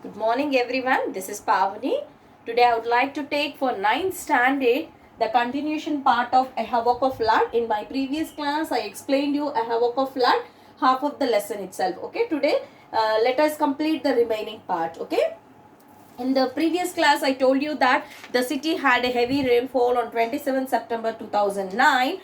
Good morning everyone. This is Pavani. Today I would like to take for ninth standard the continuation part of A Havoc of Flood. In my previous class I explained you A Havoc of Flood, half of the lesson itself. Okay, today let us complete the remaining part. Okay. In the previous class I told you that the city had a heavy rainfall on 27 September 2009,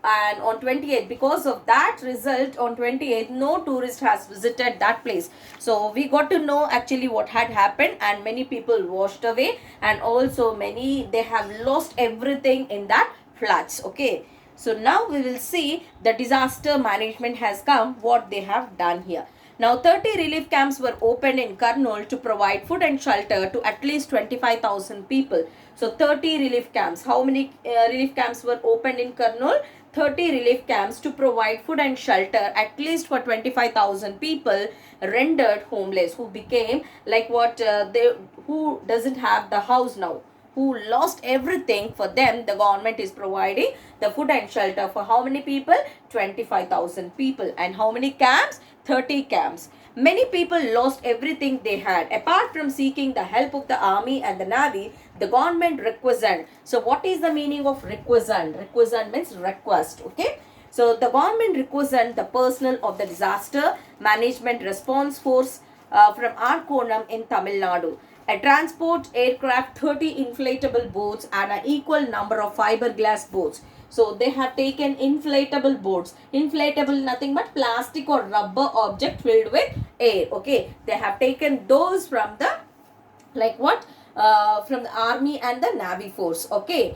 and on 28th, because of that result, on 28th no tourist has visited that place. So we got to know actually what had happened, and many people washed away, and also many they have lost everything in that floods. Okay, so now we will see the disaster management has come, what they have done here. Now 30 relief camps were opened in Kurnool to provide food and shelter to at least 25,000 people. So 30 relief camps. How many relief camps were opened in Kurnool? 30 relief camps to provide food and shelter at least for 25,000 people rendered homeless, who became like what they who doesn't have the house now, who lost everything. For them the government is providing the food and shelter for how many people? 25,000 people. And how many camps? 30 camps. Many people lost everything they had. Apart from seeking the help of the army and the navy, the government requested. So what is the meaning of requested? Requested means request. Okay. So the government requested the personnel of the disaster management response force from Arkonam in Tamil Nadu. A transport aircraft, 30 inflatable boats, and an equal number of fiberglass boats. So they have taken inflatable boats. Inflatable nothing but plastic or rubber object filled with air. Okay, they have taken those from the like what from the army and the navy force. Okay,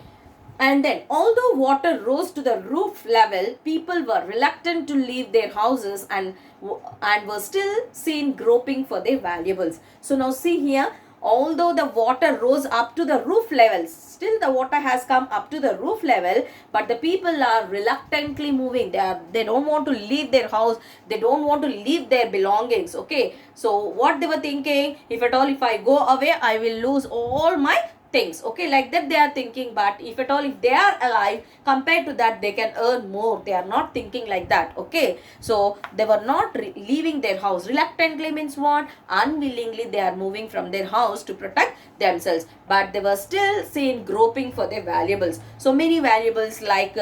and then, although water rose to the roof level, people were reluctant to leave their houses and were still seen groping for their valuables. So now see here, although the water rose up to the roof level, still the water has come up to the roof level, but the people are reluctantly moving. They don't want to leave their house. They don't want to leave their belongings. Okay, so what they were thinking, if at all if I go away, I will lose all my things. Okay, like that they are thinking. But if at all if they are alive, compared to that they can earn more. They are not thinking like that. Okay, so they were not leaving their house. Reluctantly means what? Unwillingly they are moving from their house to protect themselves, but they were still seen groping for their valuables. So many valuables like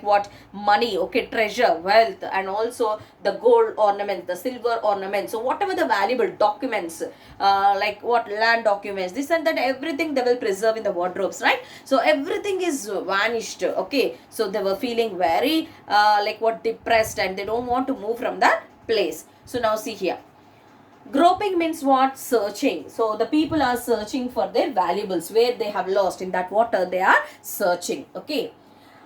what? Money. Okay, treasure, wealth, and also the gold ornament, the silver ornament. So whatever the valuable documents, like what? Land documents, this and that, everything they will preserve in the wardrobes, right? So everything is vanished. Okay, so they were feeling very like what? Depressed, and they don't want to move from that place. So now see here, groping means what? Searching. So the people are searching for their valuables where they have lost. In that water they are searching. Okay,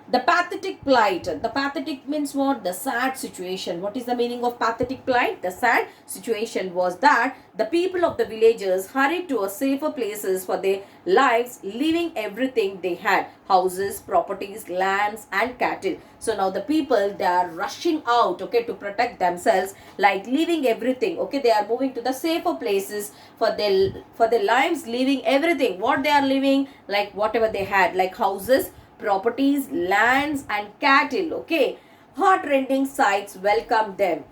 the pathetic plight. The pathetic means what? The sad situation. What is the meaning of pathetic plight? The sad situation was that the people of the villages hurried to a safer places for their lives, leaving everything they had: houses, properties, lands, and cattle. So now the people, they are rushing out, okay, to protect themselves, like leaving everything. Okay, they are moving to the safer places for their lives, leaving everything. What they are leaving? Like whatever they had, like houses, properties, lands, and cattle. Okay, heart-rending sights welcomed them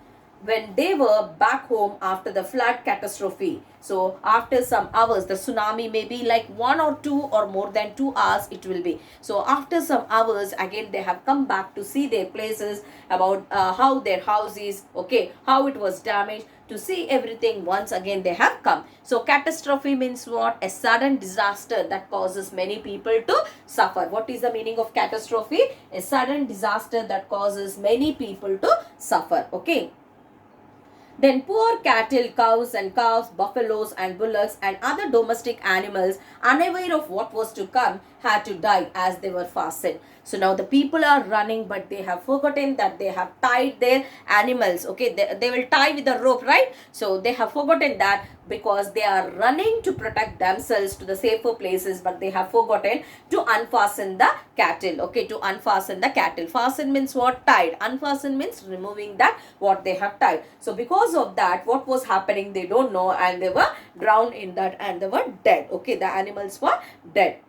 when they were back home after the flood catastrophe. So after some hours, the tsunami may be like 1 or 2 or more than 2 hours it will be. So after some hours, again they have come back to see their places, about how their house is, okay, how it was damaged, to see everything. Once again they have come. So catastrophe means what? A sudden disaster that causes many people to suffer. What is the meaning of catastrophe? A sudden disaster that causes many people to suffer. Okay, then poor cattle, cows and calves, buffaloes and bullocks and other domestic animals, unaware of what was to come, had to die as they were fastened. So now the people are running, but they have forgotten that they have tied their animals. Okay, they will tie with a rope, right? So they have forgotten that, because they are running to protect themselves to the safer places, but they have forgotten to unfasten the cattle. Okay, to unfasten the cattle. Fasten means what? Tied. Unfasten means removing that what they have tied. So because of that, what was happening, they don't know, and they were drowned in that, and they were dead. Okay, the animals were dead.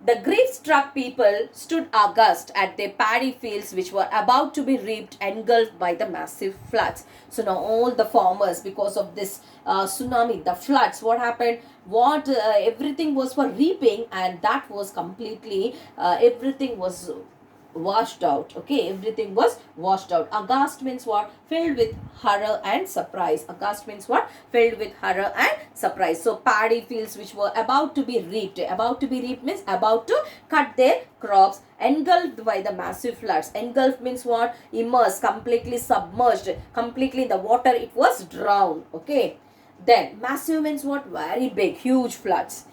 The grief-struck people stood aghast at their paddy fields, which were about to be reaped, engulfed by the massive floods. So now all the farmers, because of this tsunami, the floods, what happened? What everything was for reaping, and that was completely everything was washed out. Okay, everything was washed out. Aghast means what? Filled with horror and surprise. Aghast means what? Filled with horror and surprise. So paddy fields which were about to be reaped. About to be reaped means about to cut their crops, engulfed by the massive floods. Engulfed means what? Immersed, completely submerged, completely in the water, it was drowned. Okay, then massive means what? Very big, huge floods.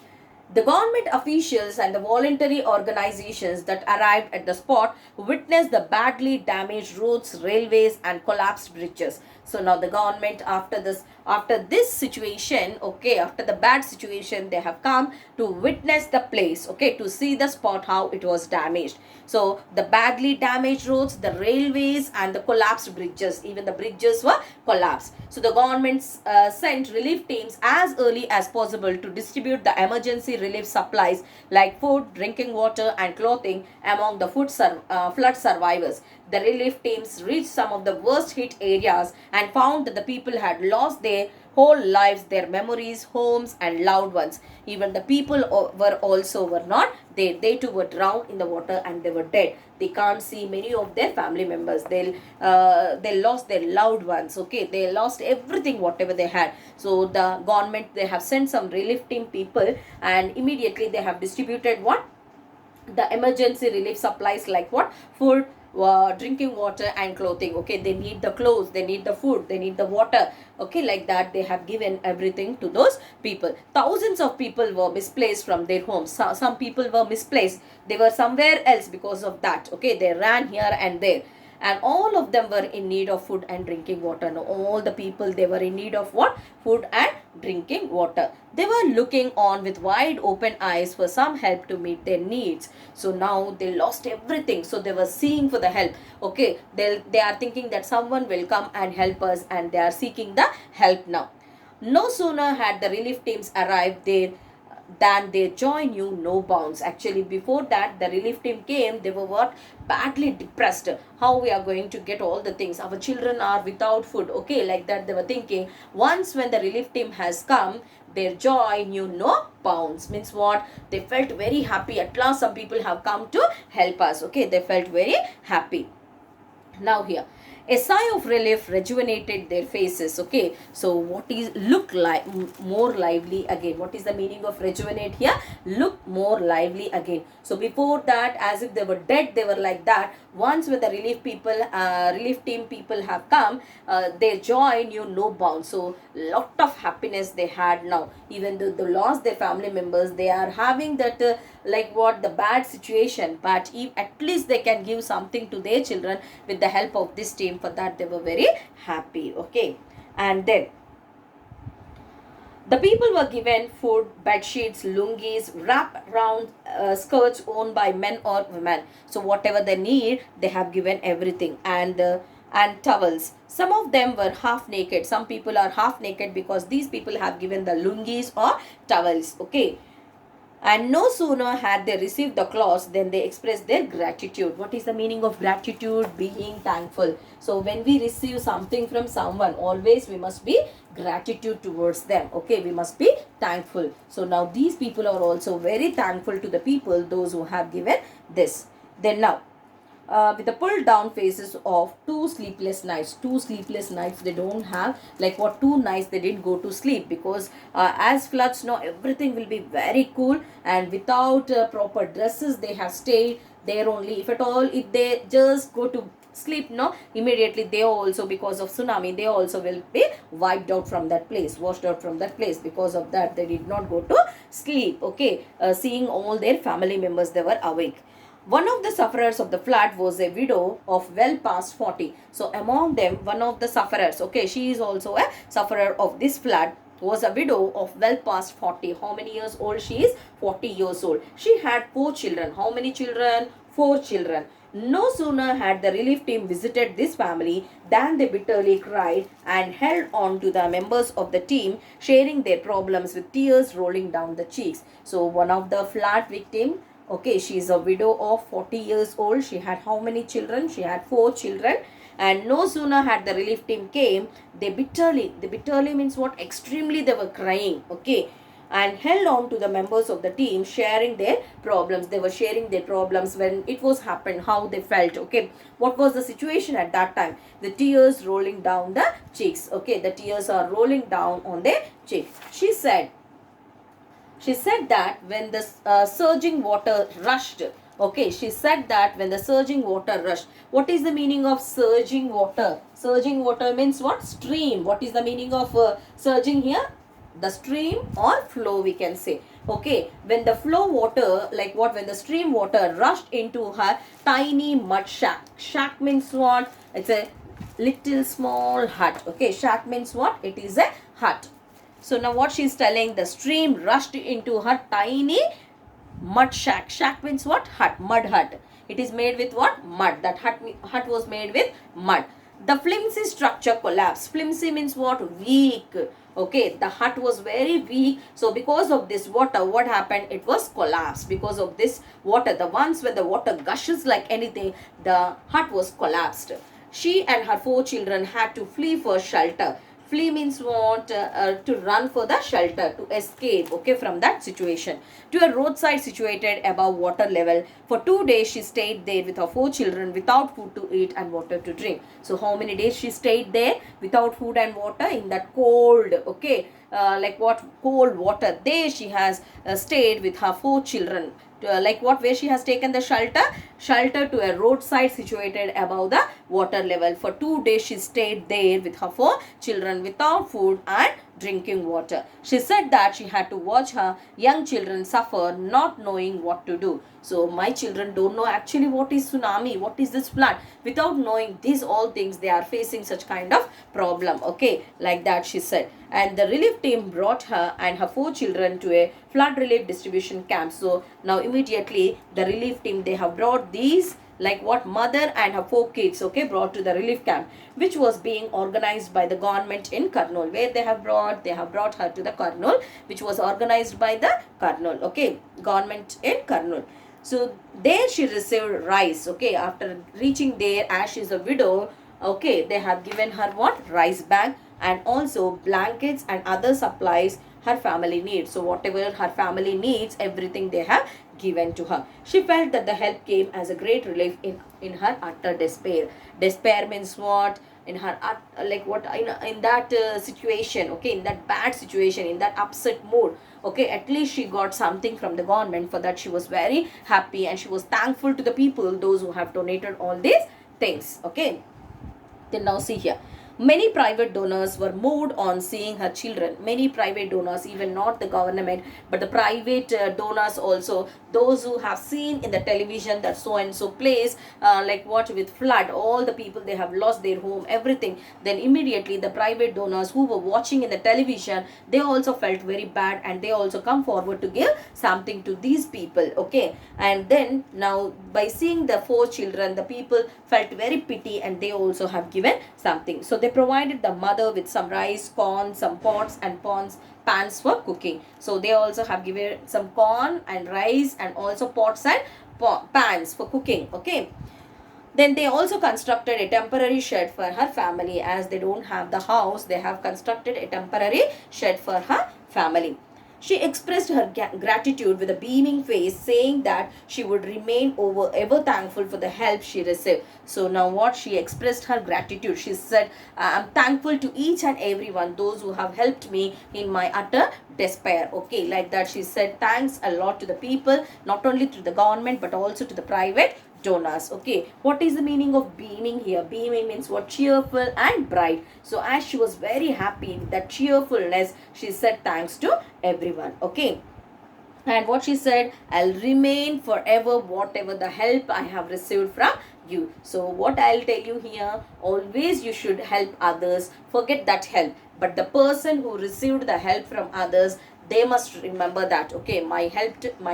The government officials and the voluntary organizations that arrived at the spot witnessed the badly damaged roads, railways, and collapsed bridges. So now the government, after this situation, okay, after the bad situation, they have come to witness the place, okay, to see the spot how it was damaged. So the badly damaged roads, the railways, and the collapsed bridges, even the bridges were collapsed. So the government sent relief teams as early as possible to distribute the emergency relief supplies like food, drinking water, and clothing among the flood survivors. The relief teams reached some of the worst hit areas and found that the people had lost their whole lives, their memories, homes, and loved ones. Even the people were not there. They too were drowned in the water and they were dead. They can't see many of their family members. They lost their loved ones. Okay, they lost everything whatever they had. So the government, they have sent some relief team people, and immediately they have distributed what? The emergency relief supplies like what? Food, drinking water, and clothing. Okay, they need the clothes, they need the food, they need the water. Okay, like that they have given everything to those people. Thousands of people were misplaced from their homes. Some people were misplaced, they were somewhere else because of that. Okay, they ran here and there, and all of them were in need of food and drinking water. Now all the people, they were in need of what? Food and drinking water. They were looking on with wide open eyes for some help to meet their needs. So now they lost everything, so they were seeking for the help. Okay, they are thinking that someone will come and help us, and they are seeking the help now. No sooner had the relief teams arrived there than their joy knew no bounds. Actually, before that, the relief team came, they were what? Badly depressed. How we are going to get all the things? Our children are without food. Okay, like that they were thinking. Once when the relief team has come, their joy knew no bounds. Means what? They felt very happy. At last, some people have come to help us. Okay, they felt very happy. Now here, a sigh of relief rejuvenated their faces. Okay, so what is look like more lively again? What is the meaning of rejuvenate here? Look more lively again. So before that, as if they were dead, they were like that. Once when the relief team people have come, their joy knew no bounds. So lot of happiness they had now. Even though they lost their family members, they are having that like what? The bad situation, but if at least they can give something to their children with the help of this team. For that they were very happy. Okay, and then the people were given food, bed sheets, lungis, wrap round skirts owned by men or women. So whatever they need, they have given everything, and towels. Some of them were half naked. Some people are half naked because these people have given the lungis or towels. Okay, and no sooner had they received the cloths than they expressed their gratitude. What is the meaning of gratitude? Being thankful. So when we receive something from someone, always we must be gratitude towards them. Okay, we must be thankful. So now these people are also very thankful to the people, those who have given this. Then now, with the pulled down faces of 2 sleepless nights. They don't have like what? 2 nights they didn't go to sleep because as floods now everything will be very cool, and without proper dresses they have stayed there only. If at all, if they just go to sleep, no, immediately they also, because of tsunami, they also will be wiped out from that place, washed out from that place. Because of that they did not go to sleep. Okay, seeing all their family members, they were awake. One of the sufferers of the flood was a widow of well past 40. So among them, one of the sufferers, okay, she is also a sufferer of this flood, was a widow of well past 40. How many years old she is? 40 years old. She had 4 children. How many children? 4 children. No sooner had the relief team visited this family than they bitterly cried and held on to the members of the team, sharing their problems with tears rolling down the cheeks. So one of the flood victim Okay, she is a widow of 40 years old. She had how many children? She had 4 children. And no sooner had the relief team came, they bitterly means what? Extremely they were crying. Okay, and held on to the members of the team, sharing their problems. They were sharing their problems when it was happened, how they felt. Okay, what was the situation at that time? The tears rolling down the cheeks. Okay, the tears are rolling down on their cheeks. She said that when the surging water rushed. Okay, she said that when the surging water rushed. What is the meaning of surging water? Surging water means what? Stream. What is the meaning of surging here? The stream or flow, we can say. Okay, when the flow water, like what? When the stream water rushed into her tiny mud shack. Shack means what? It's a little small hut. Okay, shack means what? It is a hut. So now what she's telling, the stream rushed into her tiny mud shack. Shack means what? Hut, mud hut. It is made with what? Mud. That hut was made with mud. The flimsy structure collapsed. Flimsy means what? Weak. Okay, the hut was very weak. So because of this water, what happened? It was collapsed. Because of this water, the once when the water gushes like anything, the hut was collapsed. She and her 4 children had to flee for shelter. Flee means what? To run for the shelter, to escape, okay, from that situation. To a roadside situated above water level. For 2 days she stayed there with her 4 children without food to eat and water to drink. So how many days she stayed there without food and water in that cold, okay, like what? Cold water. There she has stayed with her 4 children. Like what? Where she has taken the shelter to a roadside situated above the water level. For 2 days she stayed there with her 4 children without food and drinking water. She said that she had to watch her young children suffer, not knowing what to do. So my children don't know actually what is tsunami, what is this flood. Without knowing these all things, they are facing such kind of problem. Okay, like that she said. And the relief team brought her and her 4 children to a flood relief distribution camp. So now immediately the relief team, they have brought these, like what? Mother and her 4 kids, okay, brought to the relief camp, which was being organized by the government in Kurnool. Where they have brought her to the Kurnool, which was organized by the Kurnool, okay, government in Kurnool. So there she received rice. Okay, after reaching there, as she is a widow, okay, they have given her what? Rice bag, and also blankets and other supplies her family needs. So whatever her family needs, everything they have given to her. She felt that the help came as a great relief in her utter despair. Despair means what? In her like what? In that situation, okay, in that bad situation, in that upset mood, okay, at least she got something from the government. For that she was very happy, and she was thankful to the people, those who have donated all these things. Okay, then now see here. Many private donors were moved on seeing her children. Many private donors, even not the government, but the private donors also, those who have seen in the television that so and so place, like what, with flood, all the people, they have lost their home, everything. Then immediately the private donors who were watching in the television, they also felt very bad, and they also come forward to give something to these people. Okay, and then now by seeing the 4 children, the people felt very pity, and they also have given something. So they provided the mother with some rice, corn, some pots and pans for cooking. So they also have given some corn and rice, and also pots and pans for cooking. Okay, then they also constructed a temporary shed for her family. As they don't have the house, they have constructed a temporary shed for her family. She expressed her gratitude with a beaming face, saying that she would remain ever thankful for the help she received. So now what? She expressed her gratitude. She said, I'm thankful to each and everyone, those who have helped me in my utter despair. Okay, like that she said thanks a lot to the people, not only to the government but also to the private donors. Okay, what is the meaning of beaming here? Beaming means what? Cheerful and bright. So as she was very happy with that cheerfulness, she said thanks to everyone. Okay, and what she said, I'll remain forever whatever the help I have received from you. So what I'll tell you here, always you should help others. Forget that help, but the person who received the help from others, they must remember that, okay, my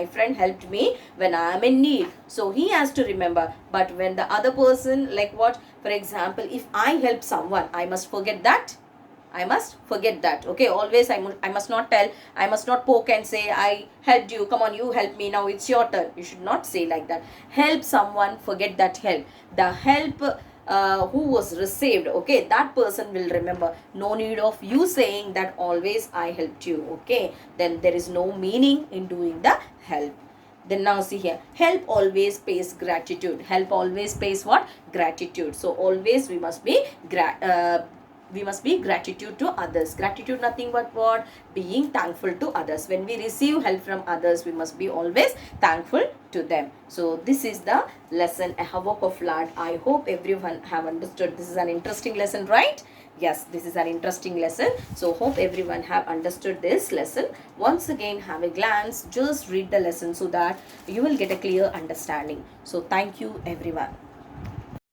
friend helped me when I am in need. So he has to remember. But when the other person, like what, for example, if I help someone, I must forget that. I must forget that. Okay, always I must not tell, I must not poke and say, I helped you, come on, you help me, now it's your turn. You should not say like that. Help someone, forget that help. The help who was received, okay, that person will remember. No need of you saying that always I helped you. Okay, then there is no meaning in doing the help. Then now see here, help always pays gratitude. Help always pays what? Gratitude. So always we must be gratitude to others. Gratitude nothing but what? Being thankful to others. When we receive help from others, we must be always thankful to them. So this is the lesson, a havoc of flood. I hope everyone have understood. This is an interesting lesson, right? Yes, this is an interesting lesson. So hope everyone have understood this lesson. Once again, have a glance, just read the lesson so that you will get a clear understanding. So thank you everyone.